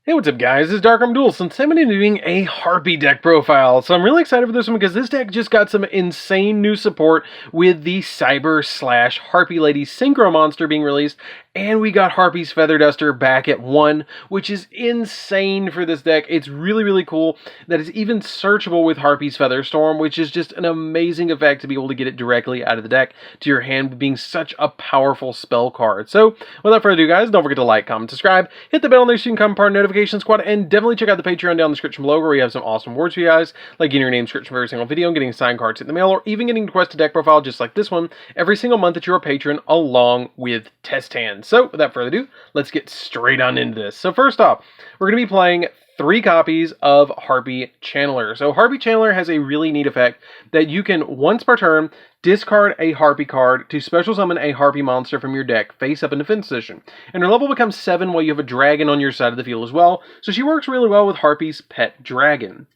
Hey, what's up guys, it's DarkArmedDuelist, and today I'm going to be doing a Harpie deck profile. So I'm really excited for this one because this deck just got some insane new support with the Cyber/Harpie Lady Synchro monster being released, and we got Harpie's Feather Duster back at 1, which is insane for this deck. It's really cool that it's even searchable with Harpie's Feather Storm, which is just an amazing effect to be able to get it directly out of the deck to your hand, being such a powerful spell card. So without further ado guys, don't forget to like, comment, subscribe, hit the bell on there so you can become part of the notification squad, and definitely check out the Patreon down in the description below where we have some awesome rewards for you guys, like getting your name description for every single video, getting signed cards in the mail, or even getting requested deck profile just like this one every single month that you're a patron, along with test hands. So without further ado, let's get straight on into this. So first off, we're going to be playing 3 copies of Harpie Channeler. So Harpie Channeler has a really neat effect that you can, once per turn, discard a Harpie card to special summon a Harpie monster from your deck face up in defense position. And her level becomes 7 while you have a dragon on your side of the field as well, so she works really well with Harpie's pet dragon.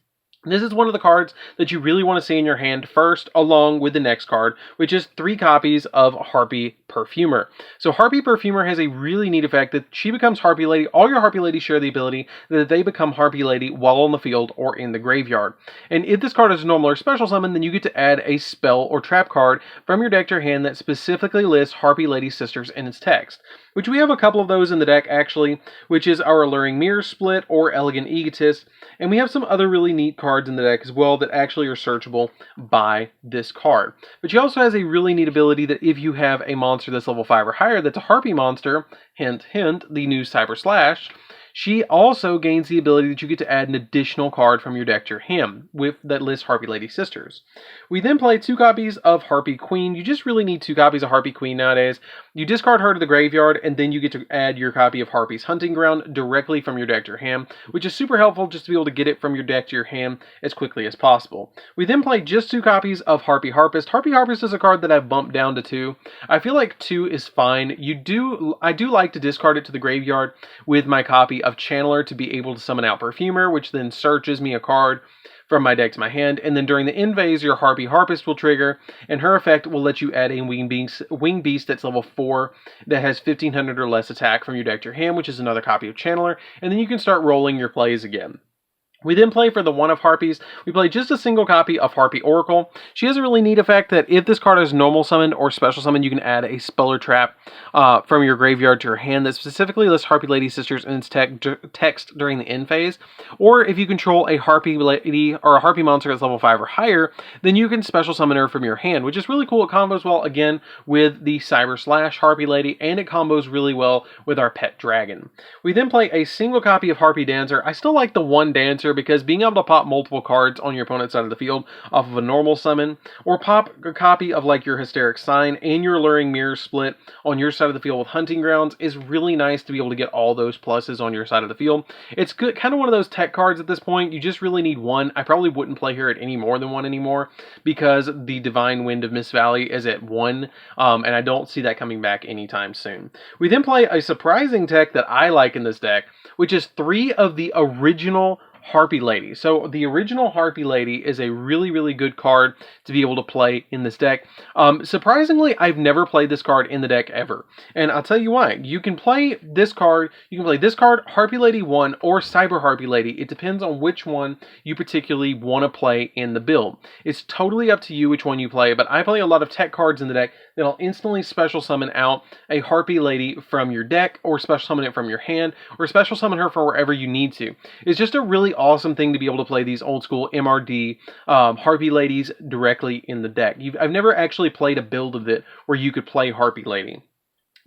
This is one of the cards that you really want to see in your hand first, along with the next card, which is 3 copies of Harpie Perfumer. So Harpie Perfumer has a really neat effect that she becomes Harpie Lady. All your Harpie Ladies share the ability that they become Harpie Lady while on the field or in the graveyard. And if this card is a normal or special summon, then you get to add a spell or trap card from your deck to your hand that specifically lists Harpie Lady Sisters in its text, which we have a couple of those in the deck actually, which is our Alluring Mirror Split or Elegant Egotist, and we have some other really neat cards in the deck as well that actually are searchable by this card. But she also has a really neat ability that if you have a monster that's level 5 or higher that's a Harpie monster, hint hint, the new Cyber Slash, she also gains the ability that you get to add an additional card from your deck to your hand with that lists Harpie Lady Sisters. We then play 2 copies of Harpie Queen. You just really need 2 copies of Harpie Queen nowadays. You discard her to the graveyard, and then you get to add your copy of Harpie's Hunting Ground directly from your deck to your hand, which is super helpful just to be able to get it from your deck to your hand as quickly as possible. We then play just 2 copies of Harpie Harpist. Harpie Harpist is a card that I've bumped down to 2. I feel like 2 is fine. I do like to discard it to the graveyard with my copy of Channeler to be able to summon out Perfumer, which then searches me a card from my deck to my hand, and then during the end phase, your Harpie Harpist will trigger, and her effect will let you add a Winged Beast that's level 4 that has 1500 or less attack from your deck to your hand, which is another copy of Channeler, and then you can start rolling your plays again. We then play for the 1 of Harpies. We play just a single copy of Harpie Oracle. She has a really neat effect that if this card is normal summoned or special summoned, you can add a spell or trap from your graveyard to your hand that specifically lists Harpie Lady Sisters in its text during the end phase. Or if you control a Harpie Lady or a Harpie monster that's level 5 or higher, then you can special summon her from your hand, which is really cool. It combos well, again, with the Cyber/Harpie Lady, and it combos really well with our pet dragon. We then play a single copy of Harpie Dancer. I still like the 1 Dancer, because being able to pop multiple cards on your opponent's side of the field off of a normal summon, or pop a copy of like your Hysteric Sign and your Alluring Mirror Split on your side of the field with Hunting Grounds is really nice to be able to get all those pluses on your side of the field. It's good, kind of one of those tech cards at this point. You just really need 1. I probably wouldn't play her at any more than 1 anymore because the Divine Wind of Mist Valley is at 1, and I don't see that coming back anytime soon. We then play a surprising tech that I like in this deck, which is 3 of the original Harpie Lady. So the original Harpie Lady is a really good card to be able to play in this deck. Surprisingly, I've never played this card in the deck ever, and I'll tell you why. You can play this card, Harpie Lady 1, or Cyber Harpie Lady. It depends on which one you particularly want to play in the build. It's totally up to you which one you play, but I play a lot of tech cards in the deck that'll instantly special summon out a Harpie Lady from your deck, or special summon it from your hand, or special summon her from wherever you need to. It's just a really awesome thing to be able to play these old school MRD Harpie Ladies directly in the deck. I've never actually played a build of it where you could play Harpie Lady.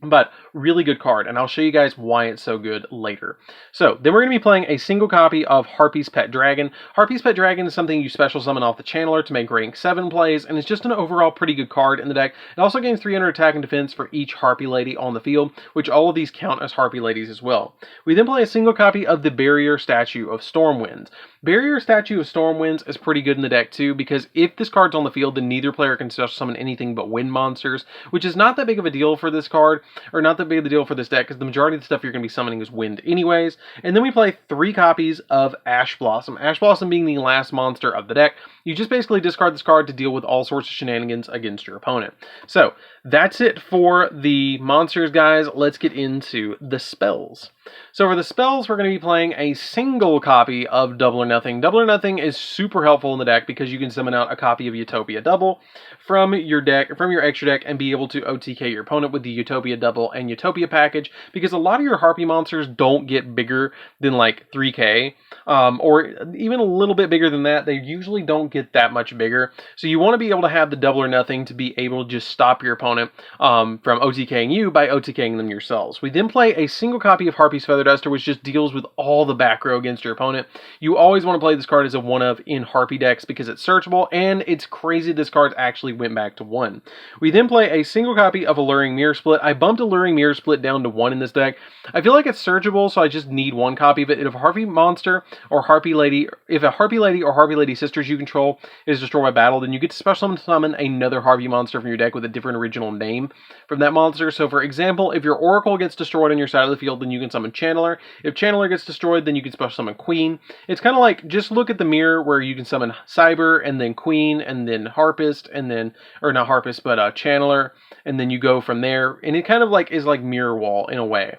But really good card, and I'll show you guys why it's so good later. So then we're going to be playing a single copy of Harpie's Pet Dragon. Harpie's Pet Dragon is something you special summon off the Channeler to make rank 7 plays, and it's just an overall pretty good card in the deck. It also gains 300 attack and defense for each Harpie Lady on the field, which all of these count as Harpie Ladies as well. We then play a single copy of the Barrier Statue of Stormwinds. Barrier Statue of Stormwinds is pretty good in the deck too, because if this card's on the field, then neither player can special summon anything but wind monsters, which is not that big of a deal for this card, or not that big of a deal for this deck, because the majority of the stuff you're going to be summoning is wind anyways. And then we play 3 copies of Ash Blossom. Ash Blossom being the last monster of the deck. You just basically discard this card to deal with all sorts of shenanigans against your opponent. So that's it for the monsters, guys. Let's get into the spells. So for the spells, we're going to be playing a single copy of Double or Nothing. Double or Nothing is super helpful in the deck because you can summon out a copy of Utopia Double from your deck, from your extra deck, and be able to OTK your opponent with the Utopia Double and Utopia package, because a lot of your Harpie monsters don't get bigger than like 3k, or even a little bit bigger than that. They usually don't get that much bigger. So you want to be able to have the Double or Nothing to be able to just stop your opponent from OTKing you by OTKing them yourselves. We then play a single copy of Harpie's Feather Duster, which just deals with all the back row against your opponent. You always want to play this card as a 1-of in Harpie decks because it's searchable, and it's crazy this card actually went back to 1. We then play a single copy of Alluring Mirror Split. I bumped Alluring Mirror Split down to 1 in this deck. I feel like it's searchable, so I just need 1 copy of it. If a Harpie monster or Harpie Lady, if a Harpie Lady or Harpie Lady sisters you control is destroyed by battle, then you get to special summon another Harpie monster from your deck with a different original name from that monster. So for example, if your Oracle gets destroyed on your side of the field, then you can summon Channeler. If Channeler gets destroyed, then you can special summon Queen. It's kind of like, just look at the mirror where you can summon Cyber, and then Queen, and then Harpist, and then, or not Harpist, but Channeler, and then you go from there. And it kind of like is like Mirror Wall in a way.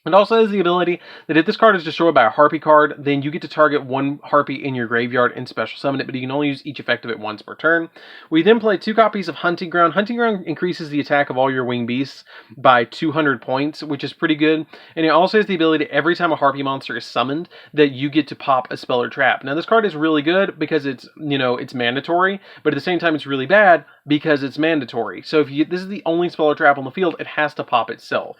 It also has the ability that if this card is destroyed by a Harpie card, then you get to target 1 Harpie in your graveyard and special summon it, but you can only use each effect of it once per turn. We then play 2 copies of Hunting Ground. Hunting Ground increases the attack of all your winged beasts by 200 points, which is pretty good. And it also has the ability, every time a Harpie monster is summoned, that you get to pop a spell or trap. Now this card is really good because it's, you know, it's mandatory, but at the same time it's really bad because it's mandatory. So if this is the only spell or trap on the field, it has to pop itself.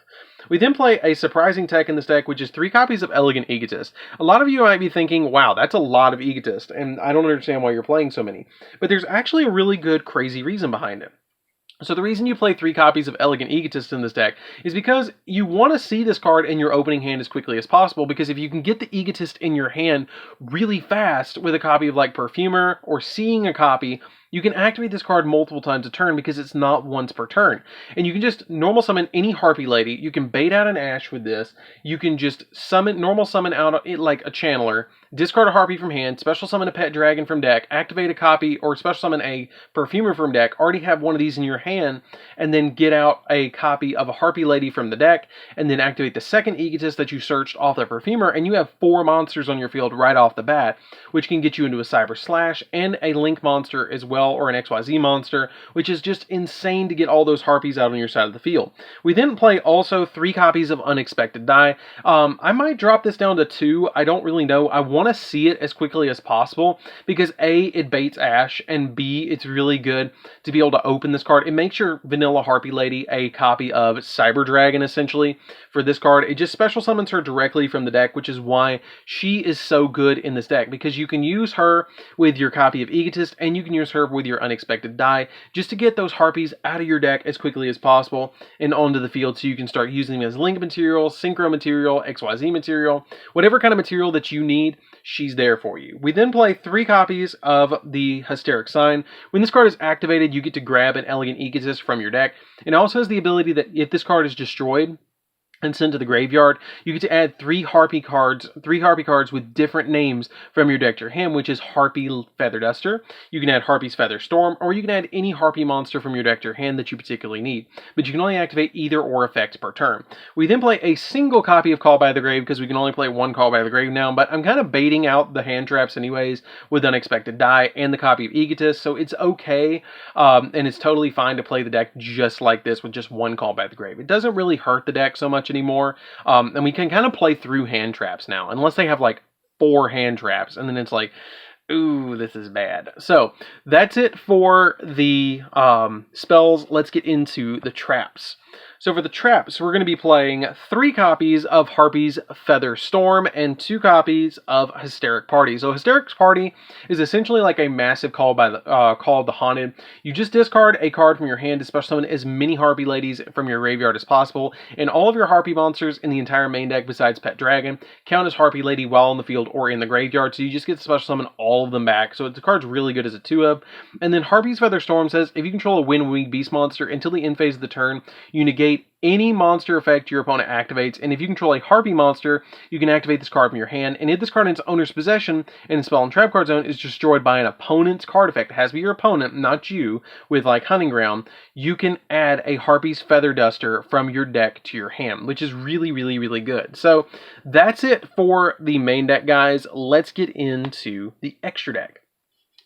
We then play a surprising tech in this deck, which is 3 copies of Elegant Egotist. A lot of you might be thinking, wow, that's a lot of Egotist, and I don't understand why you're playing so many. But there's actually a really good, crazy reason behind it. So the reason you play 3 copies of Elegant Egotist in this deck is because you want to see this card in your opening hand as quickly as possible, because if you can get the Egotist in your hand really fast with a copy of like Perfumer or seeing a copy, you can activate this card multiple times a turn because it's not once per turn. And you can just normal summon any Harpie Lady. You can bait out an Ash with this. You can just normal summon out like a Channeler, discard a Harpie from hand, special summon a Pet Dragon from deck, activate a copy, or special summon a Perfumer from deck, already have one of these in your hand, and then get out a copy of a Harpie Lady from the deck, and then activate the second Egotist that you searched off the Perfumer, and you have 4 monsters on your field right off the bat, which can get you into a Cyber Slash and a Link monster as well, or an XYZ monster, which is just insane to get all those Harpies out on your side of the field. We then play also 3 copies of Unexpected Die. I might drop this down to 2. I don't really know. I want to see it as quickly as possible because A, it baits Ash, and B, it's really good to be able to open this card. It makes your vanilla Harpie Lady a copy of Cyber Dragon, essentially, for this card. It just special summons her directly from the deck, which is why she is so good in this deck, because you can use her with your copy of Egotist, and you can use her with your Unexpected Die, just to get those Harpies out of your deck as quickly as possible and onto the field, so you can start using them as Link material, Synchro material, XYZ material, whatever kind of material that you need, she's there for you. We then play 3 copies of the Hysteric Sign. When this card is activated, you get to grab an Elegant Egotist from your deck. It also has the ability that if this card is destroyed and sent to the graveyard, you get to add 3 Harpie cards with different names from your deck to your hand, which is Harpie Feather Duster. You can add Harpie's Feather Storm, or you can add any Harpie monster from your deck to your hand that you particularly need, but you can only activate either or effects per turn. We then play a single copy of Call by the Grave because we can only play 1 Call by the Grave now, but I'm kind of baiting out the hand traps anyways with Unexpected Die and the copy of Egotist, so it's okay, and it's totally fine to play the deck just like this with just 1 Call by the Grave. It doesn't really hurt the deck so much anymore, and we can kind of play through hand traps now, unless they have like 4 hand traps, and then it's like, ooh, this is bad. So that's it for the spells. Let's get into the traps. So for the traps, we're going to be playing 3 copies of Harpie's Feather Storm and 2 copies of Hysteric Party. So Hysteric Party is essentially like a massive call by the Call of the Haunted. You just discard a card from your hand to special summon as many Harpie Ladies from your graveyard as possible, and all of your Harpie monsters in the entire main deck besides Pet Dragon count as Harpie Lady while on the field or in the graveyard, so you just get to special summon all of them back. So the card's really good as a 2-of. And then Harpie's Feather Storm says, if you control a winged beast monster until the end phase of the turn, you negate negate any monster effect your opponent activates, and if you control a Harpie monster, you can activate this card from your hand, and if this card in its owner's possession in the spell and trap card zone is destroyed by an opponent's card effect, it has to be your opponent, not you, with like Hunting Ground, you can add a Harpie's Feather Duster from your deck to your hand, which is really, really, really good. So that's it for the main deck, guys. Let's get into the extra deck.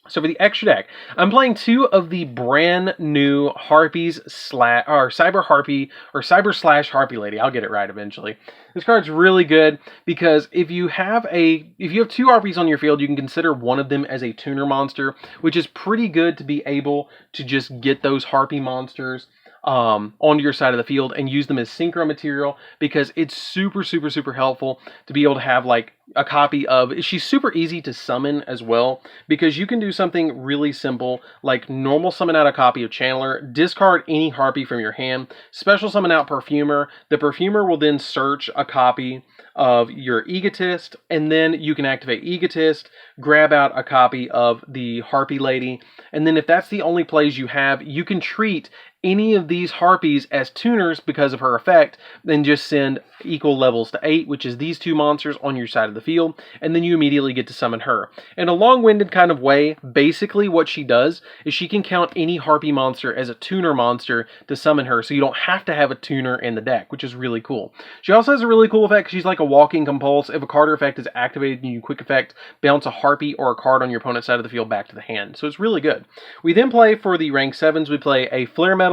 So for the extra deck, I'm playing 2 of the brand new Harpies Cyber Harpie or Cyber slash Harpie Lady. I'll get it right eventually. This card's really good because if you have 2 Harpies on your field, you can consider one of them as a tuner monster, which is pretty good to be able to just get those Harpie monsters onto your side of the field and use them as synchro material, because it's super, super, super helpful to be able to have like a copy of. She's super easy to summon as well, because you can do something really simple like normal summon out a copy of Channeler, discard any Harpie from your hand, special summon out Perfumer. The Perfumer will then search a copy of your Egotist, and then you can activate Egotist, grab out a copy of the Harpie Lady, and then if that's the only plays you have, you can treat any of these Harpies as tuners because of her effect, then just send equal levels to 8, which is these 2 monsters on your side of the field, and then you immediately get to summon her. In a long-winded kind of way, basically what she does is she can count any Harpie monster as a tuner monster to summon her, so you don't have to have a tuner in the deck, which is really cool. She also has a really cool effect. She's like a walking compulse. If a card or effect is activated and you quick effect, bounce a Harpie or a card on your opponent's side of the field back to the hand. So it's really good. We then play for the rank 7s. We play a Flare Metal.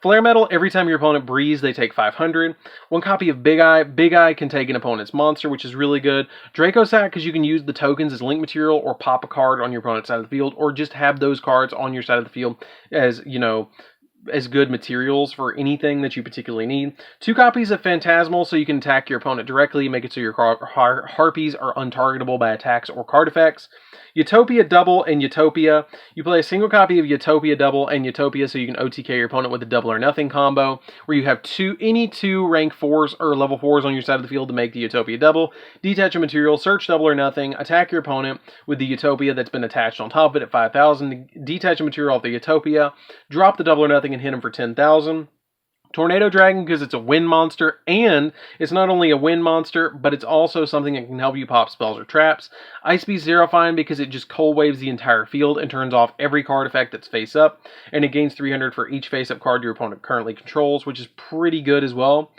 Flare Metal, every time your opponent breathes, they take 500. 1 copy of Big Eye. Big Eye can take an opponent's monster, which is really good. Draco Sack, because you can use the tokens as link material or pop a card on your opponent's side of the field, or just have those cards on your side of the field as, you know, as good materials for anything that you particularly need. 2 copies of Phantasmal, so you can attack your opponent directly, make it so your Harpies are untargetable by attacks or card effects. Utopia Double and Utopia. You play a single copy of Utopia Double and Utopia, so you can OTK your opponent with a double or nothing combo, where you have any two rank 4s or level 4s on your side of the field to make the Utopia Double. Detach a material, search double or nothing, attack your opponent with the Utopia that's been attached on top of it at 5,000. Detach a material off the Utopia, drop the double or nothing and hit him for 10,000. Tornado Dragon, because it's a wind monster, and it's not only a wind monster, but it's also something that can help you pop spells or traps. Ice Beast Xerophine, because it just cold waves the entire field and turns off every card effect that's face up, and it gains 300 for each face up card your opponent currently controls, which is pretty good as well.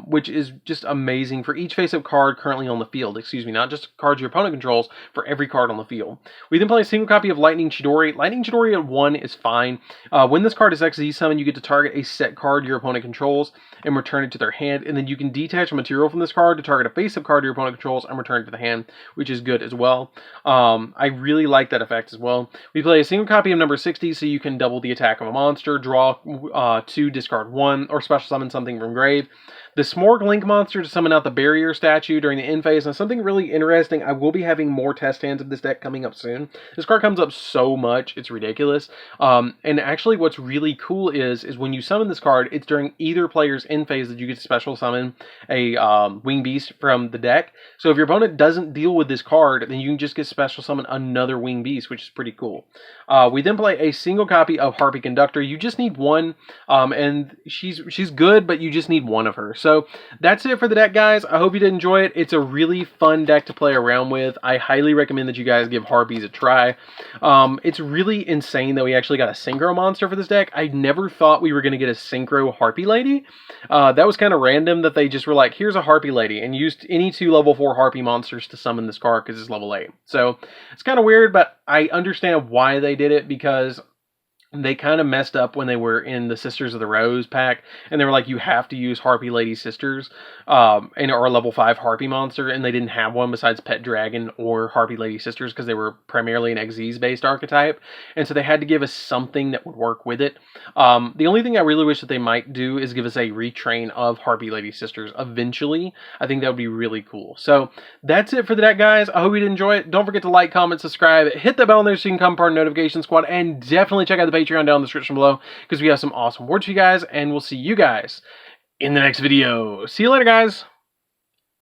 Which is just amazing for each face-up card currently on the field. Excuse me, not just cards your opponent controls, for every card on the field. We then play a single copy of Lightning Chidori. Lightning Chidori at 1 is fine. When this card is XZ summoned, you get to target a set card your opponent controls and return it to their hand, and then you can detach a material from this card to target a face-up card your opponent controls and return it to the hand, which is good as well. I really like that effect as well. We play a single copy of number 60, so you can double the attack of a monster, draw 2, discard 1, or special summon something from grave. The Smorg Link monster to summon out the barrier statue during the end phase. And something really interesting, I will be having more test hands of this deck coming up soon. This card comes up so much, it's ridiculous. And actually what's really cool is when you summon this card, it's during either player's end phase that you get to special summon a Wing Beast from the deck. So if your opponent doesn't deal with this card, then you can just get special summon another Wing Beast, which is pretty cool. We then play a single copy of Harpie Conductor. You just need one, and she's good, but you just need one of her. So that's it for the deck, guys. I hope you did enjoy it. It's a really fun deck to play around with. I highly recommend that you guys give Harpies a try. It's really insane that we actually got a Synchro monster for this deck. I never thought we were going to get a Synchro Harpie Lady. That was kind of random that they just were like, here's a Harpie Lady, and used any 2 level 4 Harpie monsters to summon this card because it's level 8. So it's kind of weird, but I understand why they did it, because they kind of messed up when they were in the Sisters of the Rose pack, and they were like, you have to use Harpie Lady Sisters, and or a level 5 Harpie monster, and they didn't have one besides Pet Dragon or Harpie Lady Sisters because they were primarily an Xyz based archetype, and so they had to give us something that would work with it. The only thing I really wish that they might do is give us a retrain of Harpie Lady Sisters eventually. I think that would be really cool. So that's it for the deck, guys. I hope you did enjoy it. Don't forget to like, comment, subscribe, hit that bell in there so you can become part of the notification squad, and definitely check out the Patreon down in the description below, because we have some awesome words for you guys, and we'll see you guys in the next video. See you later, guys.